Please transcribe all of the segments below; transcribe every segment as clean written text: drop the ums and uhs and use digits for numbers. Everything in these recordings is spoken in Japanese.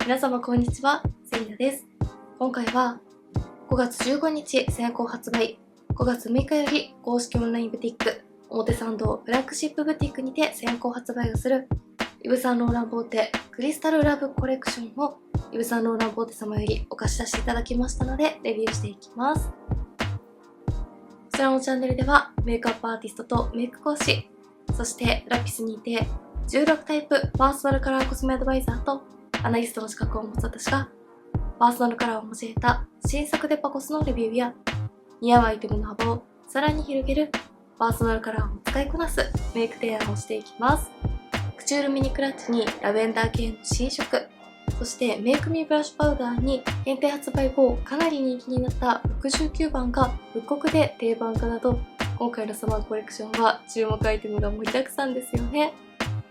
皆様こんにちは、セリナです。今回は5月15日先行発売、5月6日より公式オンラインブティック、表参道フラッグシップブティックにて先行発売をするイヴ・サンローランボーテクリスタルラブコレクションをイヴ・サンローランボーテ様よりお貸し出しいただきましたのでレビューしていきます。こちらのチャンネルではメイクアップアーティストとメイク講師、そしてラピスにて16タイプパーソナルカラーコスメアドバイザーとアナリストの資格を持つ私がパーソナルカラーを交えた新作デパコスのレビューや似合うアイテムの幅をさらに広げるパーソナルカラーを使いこなすメイク提案をしていきます。クチュールミニクラッチにラベンダー系の新色、そしてメイクミブラッシュパウダーに限定発売後かなり人気になった69番が復刻で定番化など、今回のサマーコレクションは注目アイテムが盛りだくさんですよね。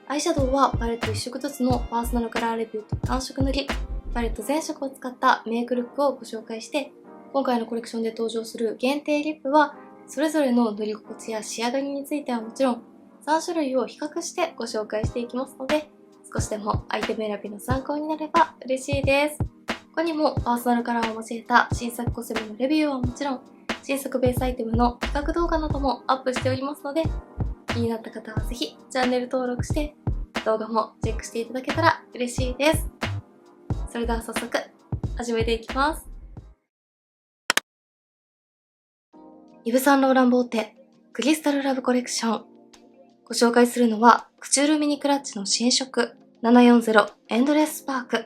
アイシャドウはパレット1色ずつのパーソナルカラーレビューと単色塗り、パレット全色を使ったメイクルックをご紹介して、今回のコレクションで登場する限定リップはそれぞれの塗り心地や仕上がりについてはもちろん3種類を比較してご紹介していきますので、少しでもアイテム選びの参考になれば嬉しいです。他にもパーソナルカラーを交えた新作コスメのレビューはもちろん、新作ベースアイテムの比較動画などもアップしておりますので、気になった方はぜひチャンネル登録して動画もチェックしていただけたら嬉しいです。それでは早速始めていきます。イヴ・サンローランボーテクリスタルラブコレクション、ご紹介するのはクチュールミニクラッチの新色740エンドレススパーク。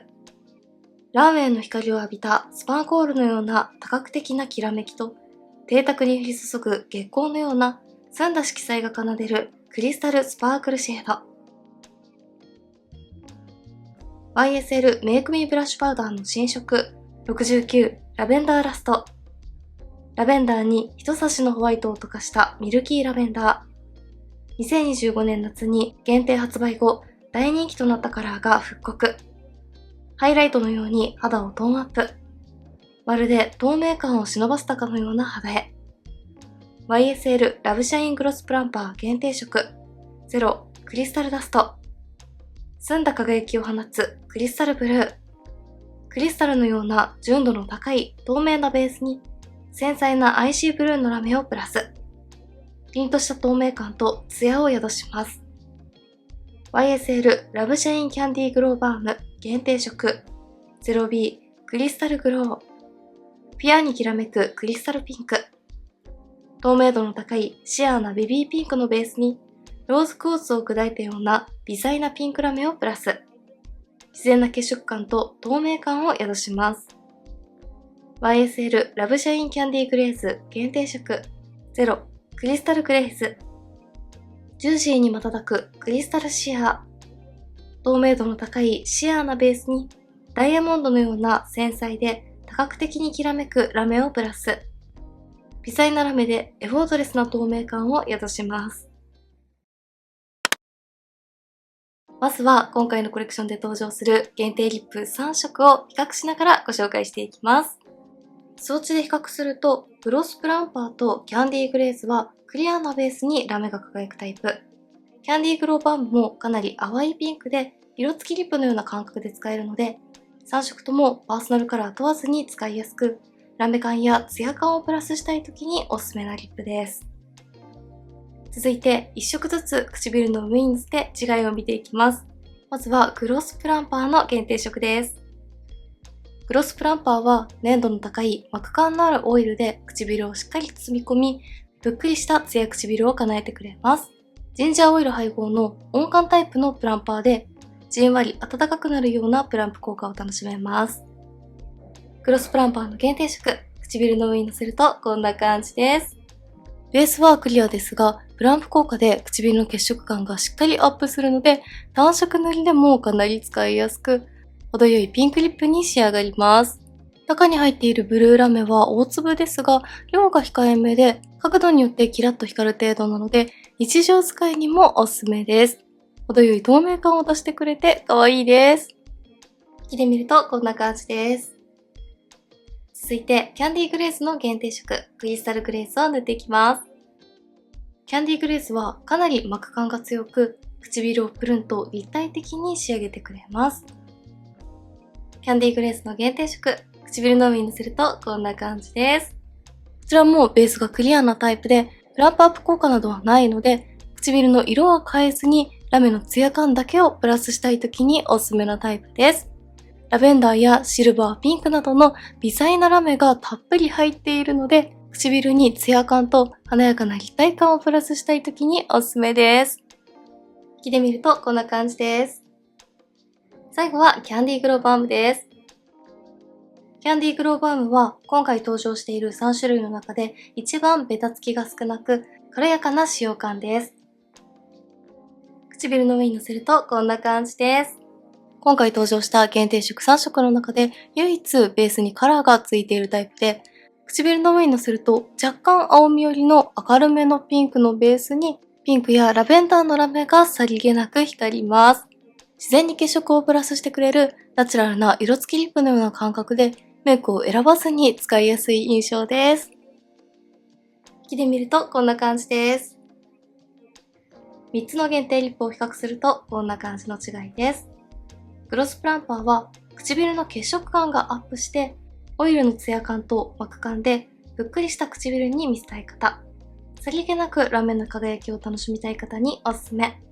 ラーメンの光を浴びたスパンコールのような多角的なきらめきと、邸宅に降り注ぐ月光のような澄んだ色彩が奏でるクリスタルスパークルシェード。YSL メイクミーブラッシュパウダーの新色69ラベンダーラスト。ラベンダーに人差しのホワイトを溶かしたミルキーラベンダー。2025年夏に限定発売後大人気となったカラーが復刻。ハイライトのように肌をトーンアップ。まるで透明感を忍ばせたかのような肌へ。YSL ラブシャイングロスプランパー限定色0クリスタルダスト。澄んだ輝きを放つクリスタルブルー。クリスタルのような純度の高い透明なベースに繊細なアイシーブルーのラメをプラス。凛とした透明感とツヤを宿します。YSL ラブシャインキャンディーグローバーム限定色 0B クリスタルグロー。ピュアにきらめくクリスタルピンク。透明度の高いシアーなベビーピンクのベースにローズクォーツを砕いたような微細なピンクラメをプラス。自然な血色感と透明感を宿します。YSL ラブシャインキャンディーグレーズ限定色0クリスタルグレーズ。ジューシーに瞬くクリスタルシアー。透明度の高いシアーなベースにダイヤモンドのような繊細で多角的にきらめくラメをプラス。微細なラメでエフォートレスな透明感を宿します。まずは今回のコレクションで登場する限定リップ3色を比較しながらご紹介していきます。数値で比較すると、グロスプランパーとキャンディーグレーズはクリアなベースにラメが輝くタイプ。キャンディーグローバームもかなり淡いピンクで色付きリップのような感覚で使えるので、3色ともパーソナルカラー問わずに使いやすく、ラメ感やツヤ感をプラスしたい時におすすめなリップです。続いて1色ずつ唇の上に乗せて違いを見ていきます。まずはグロスプランパーの限定色です。グロスプランパーは粘度の高い膜感のあるオイルで唇をしっかり包み込み、ぷっくりしたツヤ唇を叶えてくれます。ジンジャーオイル配合の温感タイプのプランパーで、じんわり暖かくなるようなプランプ効果を楽しめます。グロスプランパーの限定色、唇の上に乗せるとこんな感じです。ベースはクリアですが、プランプ効果で唇の血色感がしっかりアップするので、単色塗りでもかなり使いやすく、程よいピンクリップに仕上がります。中に入っているブルーラメは大粒ですが、量が控えめで、角度によってキラッと光る程度なので、日常使いにもおすすめです。程よい透明感を出してくれて可愛いです。引きで見るとこんな感じです。続いて、キャンディーグレーズの限定色、クリスタルグレーズを塗っていきます。キャンディーグレーズはかなり膜感が強く、唇をプルンと立体的に仕上げてくれます。キャンディーグレースの限定色、唇の上にのせるとこんな感じです。こちらもベースがクリアなタイプで、プランプアップ効果などはないので、唇の色は変えずにラメのツヤ感だけをプラスしたい時におすすめなタイプです。ラベンダーやシルバー、ピンクなどの微細なラメがたっぷり入っているので、唇にツヤ感と華やかな立体感をプラスしたい時におすすめです。引きで見るとこんな感じです。最後はキャンディーグローバームです。キャンディーグローバームは今回登場している3種類の中で一番ベタつきが少なく軽やかな使用感です。唇の上にのせるとこんな感じです。今回登場した限定色3色の中で唯一ベースにカラーがついているタイプで、唇の上にのせると若干青み寄りの明るめのピンクのベースにピンクやラベンダーのラメがさりげなく光ります。自然に血色をプラスしてくれるナチュラルな色付きリップのような感覚でメイクを選ばずに使いやすい印象です。引きで見るとこんな感じです。3つの限定リップを比較するとこんな感じの違いです。グロスプランパーは唇の血色感がアップしてオイルのツヤ感と膜感でぷっくりした唇に見せたい方、さりげなくラメの輝きを楽しみたい方におすすめ。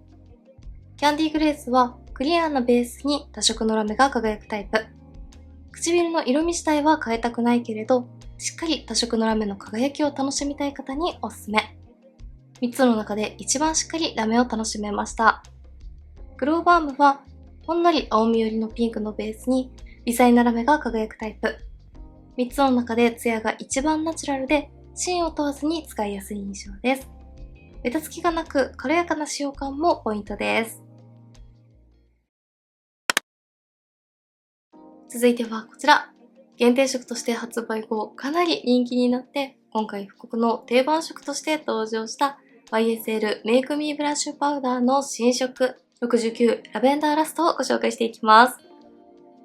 キャンディーグレースはクリアなベースに多色のラメが輝くタイプ。唇の色味自体は変えたくないけれど、しっかり多色のラメの輝きを楽しみたい方におすすめ。3つの中で一番しっかりラメを楽しめました。グローバームはほんのり青み寄りのピンクのベースに微細なラメが輝くタイプ。3つの中でツヤが一番ナチュラルで芯を問わずに使いやすい印象です。ベタつきがなく軽やかな使用感もポイントです。続いてはこちら。限定色として発売後かなり人気になって今回復刻の定番色として登場した YSL メイクミーブラッシュパウダーの新色69ラベンダーラストをご紹介していきます。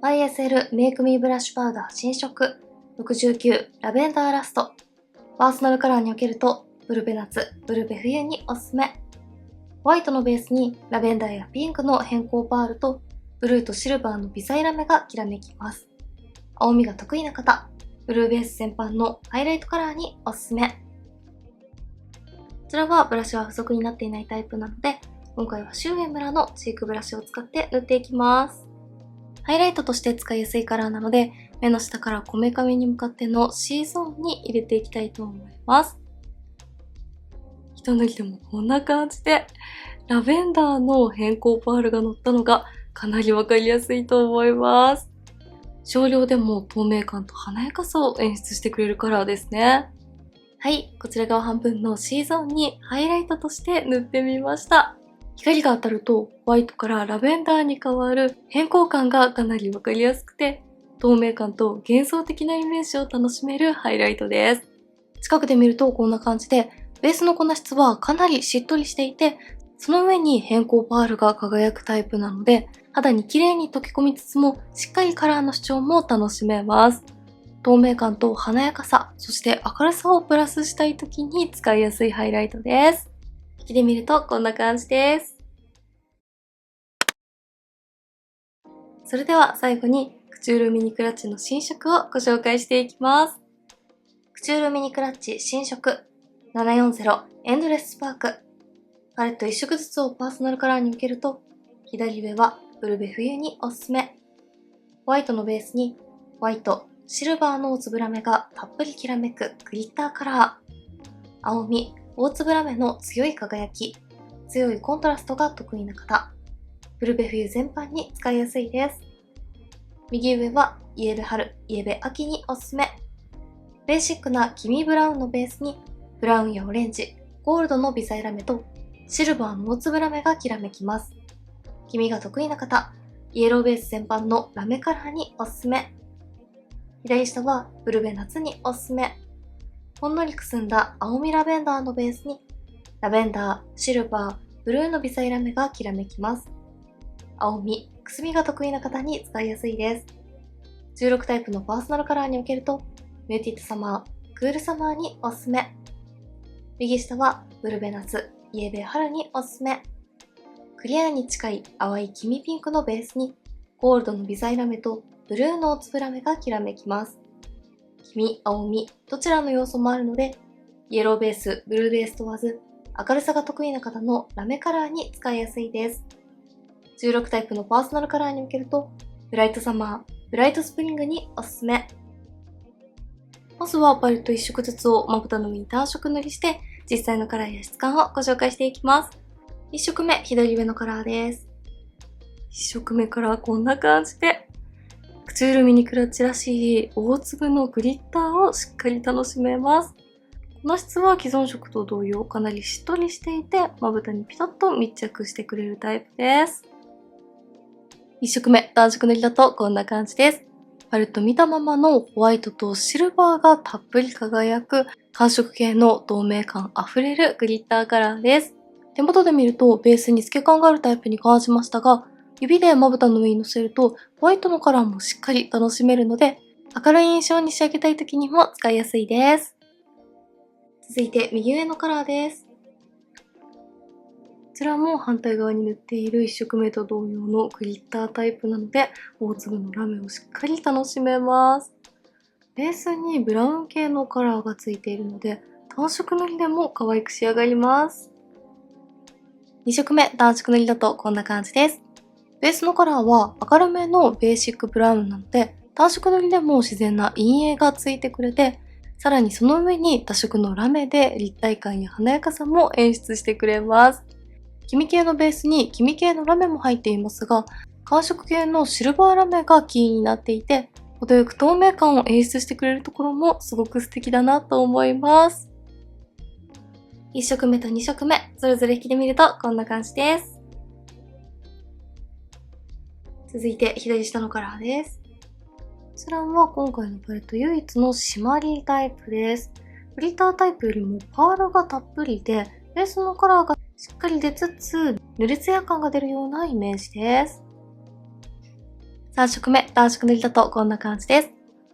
YSL メイクミーブラッシュパウダー新色69ラベンダーラスト。パーソナルカラーにおけるとブルベ夏、ブルベ冬におすすめ。ホワイトのベースにラベンダーやピンクの変更パールとブルーとシルバーの微細ラメがきらめきます。青みが得意な方、ブルーベース全般のハイライトカラーにおすすめ。こちらはブラシは付属になっていないタイプなので、今回はシュウエムラのチークブラシを使って塗っていきます。ハイライトとして使いやすいカラーなので、目の下からこめかみに向かっての C ゾーンに入れていきたいと思います。一塗りでもこんな感じで、ラベンダーの変更パールが乗ったのがかなりわかりやすいと思います。少量でも透明感と華やかさを演出してくれるカラーですね。はい、こちら側半分の C ゾーンにハイライトとして塗ってみました。光が当たるとホワイトからラベンダーに変わる変更感がかなりわかりやすくて、透明感と幻想的なイメージを楽しめるハイライトです。近くで見るとこんな感じで、ベースの粉質はかなりしっとりしていて、その上に変更パールが輝くタイプなので、肌に綺麗に溶け込みつつも、しっかりカラーの主張も楽しめます。透明感と華やかさ、そして明るさをプラスしたい時に使いやすいハイライトです。引きで見るとこんな感じです。それでは最後に、クチュールミニクラッチの新色をご紹介していきます。クチュールミニクラッチ新色740エンドレススパーク。パレット1色ずつをパーソナルカラーに向けると、左上はブルベ冬におすすめ。ホワイトのベースにホワイト、シルバーの大粒ラメがたっぷりきらめくグリッターカラー。青み、大粒ラメの強い輝き、強いコントラストが得意な方。ブルベ冬全般に使いやすいです。右上はイエベ春、イエベ秋におすすめ。ベーシックな黄身ブラウンのベースにブラウンやオレンジ、ゴールドの微細ラメとシルバーの大粒ラメがきらめきます。黄身が得意な方、イエローベース全般のラメカラーにおすすめ。左下はブルベ夏におすすめ。ほんのりくすんだ青みラベンダーのベースにラベンダー、シルバー、ブルーの微細ラメがきらめきます。青み、くすみが得意な方に使いやすいです。16タイプのパーソナルカラーにおけると、ミューティッドサマー、クールサマーにおすすめ。右下はブルベ夏、イエベ春におすすめ。クリアに近い淡い黄身ピンクのベースに、ゴールドの微細ラメとブルーのつぶら目がきらめきます。黄身、青み、どちらの要素もあるので、イエローベース、ブルーベース問わず、明るさが得意な方のラメカラーに使いやすいです。16タイプのパーソナルカラーに向けると、ブライトサマー、ブライトスプリングにおすすめ。まずはパレット1色ずつをまぶたの上に単色塗りして、実際のカラーや質感をご紹介していきます。1色目、左上のカラーです。1色目からこんな感じで、クチュールミニクラッチらしい大粒のグリッターをしっかり楽しめます。この質は既存色と同様かなりしっとりしていて、まぶたにピタッと密着してくれるタイプです。1色目、単色塗りだとこんな感じです。パレット見たままのホワイトとシルバーがたっぷり輝く寒色系の透明感あふれるグリッターカラーです。手元で見るとベースに透け感があるタイプに感じましたが、指でまぶたの上に乗せるとホワイトのカラーもしっかり楽しめるので、明るい印象に仕上げたい時にも使いやすいです。続いて右上のカラーです。こちらも反対側に塗っている1色目と同様のグリッタータイプなので、大粒のラメをしっかり楽しめます。ベースにブラウン系のカラーがついているので、単色塗りでも可愛く仕上がります。2色目、単色塗りだとこんな感じです。ベースのカラーは明るめのベーシックブラウンなので、単色塗りでも自然な陰影がついてくれて、さらにその上に多色のラメで立体感や華やかさも演出してくれます。黄身系のベースに黄身系のラメも入っていますが、寒色系のシルバーラメがキーになっていて、程よく透明感を演出してくれるところもすごく素敵だなと思います。1色目と2色目、それぞれ引きで見るとこんな感じです。続いて左下のカラーです。こちらは今回のパレット唯一のシマリータイプです。グリッタータイプよりもパールがたっぷりで、ベースのカラーがしっかり出つつ、塗りツヤ感が出るようなイメージです。3色目、単色塗りだとこんな感じです。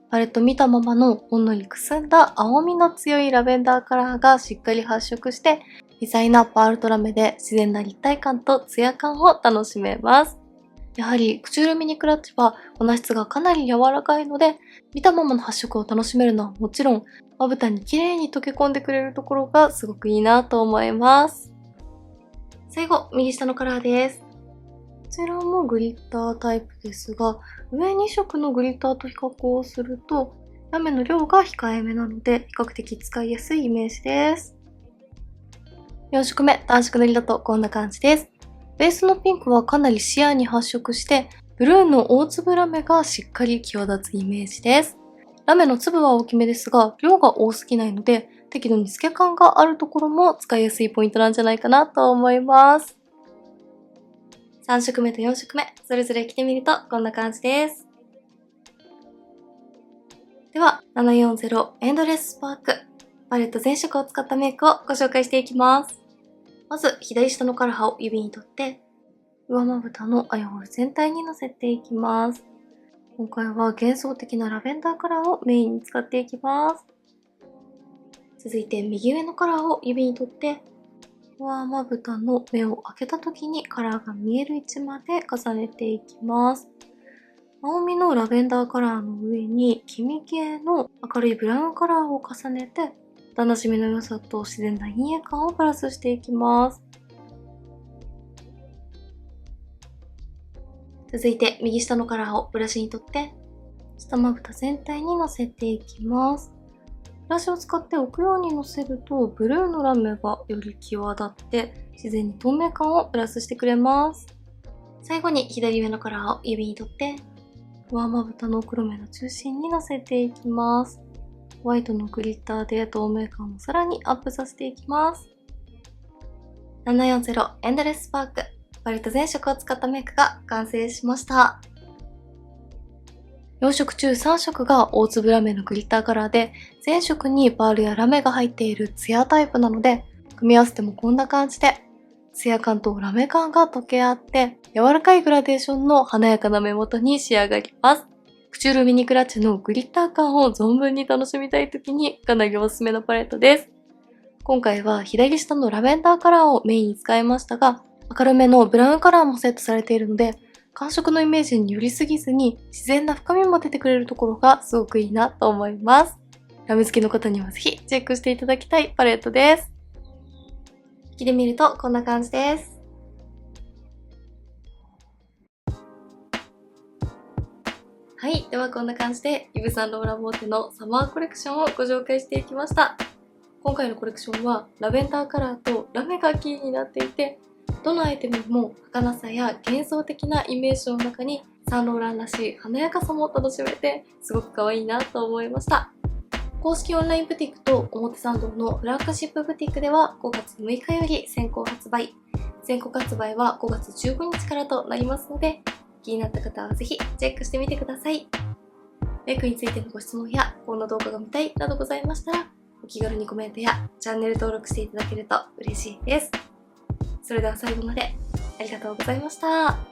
パレット見たままのほんのりくすんだ青みの強いラベンダーカラーがしっかり発色して、微細なパールとラメで自然な立体感とツヤ感を楽しめます。やはりクチュールミニクラッチは粉質がかなり柔らかいので、見たままの発色を楽しめるのはもちろん、まぶたに綺麗に溶け込んでくれるところがすごくいいなと思います。最後、右下のカラーです。こちらもグリッタータイプですが、上2色のグリッターと比較をすると、ラメの量が控えめなので、比較的使いやすいイメージです。4色目、単色塗りだとこんな感じです。ベースのピンクはかなり視野に発色して、ブルーの大粒ラメがしっかり際立つイメージです。ラメの粒は大きめですが、量が多すぎないので、適度に透け感があるところも使いやすいポイントなんじゃないかなと思います。3色目と4色目、それぞれ着てみるとこんな感じです。では、740エンドレススパーク、パレット全色を使ったメイクをご紹介していきます。まず、左下のカラーを指に取って、上まぶたのアイホール全体にのせていきます。今回は幻想的なラベンダーカラーをメインに使っていきます。続いて右上のカラーを指に取って、上まぶたの目を開けた時にカラーが見える位置まで重ねていきます。青みのラベンダーカラーの上に黄身系の明るいブラウンカラーを重ねて、楽しみの良さと自然な陰影感をプラスしていきます。続いて右下のカラーをブラシに取って、下まぶた全体にのせていきます。ブラシを使って置くようにのせると、ブルーのラメがより際立って自然に透明感をプラスしてくれます。最後に左上のカラーを指に取って、上まぶたの黒目の中心にのせていきます。ホワイトのグリッターで透明感をさらにアップさせていきます。740エンドレススパーク、パレット全色を使ったメイクが完成しました。4色中3色が大粒ラメのグリッターカラーで、全色にパールやラメが入っているツヤタイプなので、組み合わせてもこんな感じで、ツヤ感とラメ感が溶け合って、柔らかいグラデーションの華やかな目元に仕上がります。クチュールミニクラッチのグリッター感を存分に楽しみたい時にかなりおすすめのパレットです。今回は左下のラベンダーカラーをメインに使いましたが、明るめのブラウンカラーもセットされているので、寒色のイメージに寄りすぎずに自然な深みも出てくれるところがすごくいいなと思います。ラメ付きの方にはぜひチェックしていただきたいパレットです。着てみるとこんな感じです。はい、ではこんな感じでイヴ・サンローランボーテのサマーコレクションをご紹介していきました。今回のコレクションはラベンダーカラーとラメがキーになっていて、どのアイテムにも儚さや幻想的なイメージの中にサンローランらしい華やかさも楽しめてすごく可愛いなと思いました。公式オンラインブティックと表参道のフラッグシップブティックでは5月6日より先行発売。全国発売は5月15日からとなりますので、気になった方はぜひチェックしてみてください。メイクについてのご質問やこんな動画が見たいなどございましたら、お気軽にコメントやチャンネル登録していただけると嬉しいです。それでは最後までありがとうございました。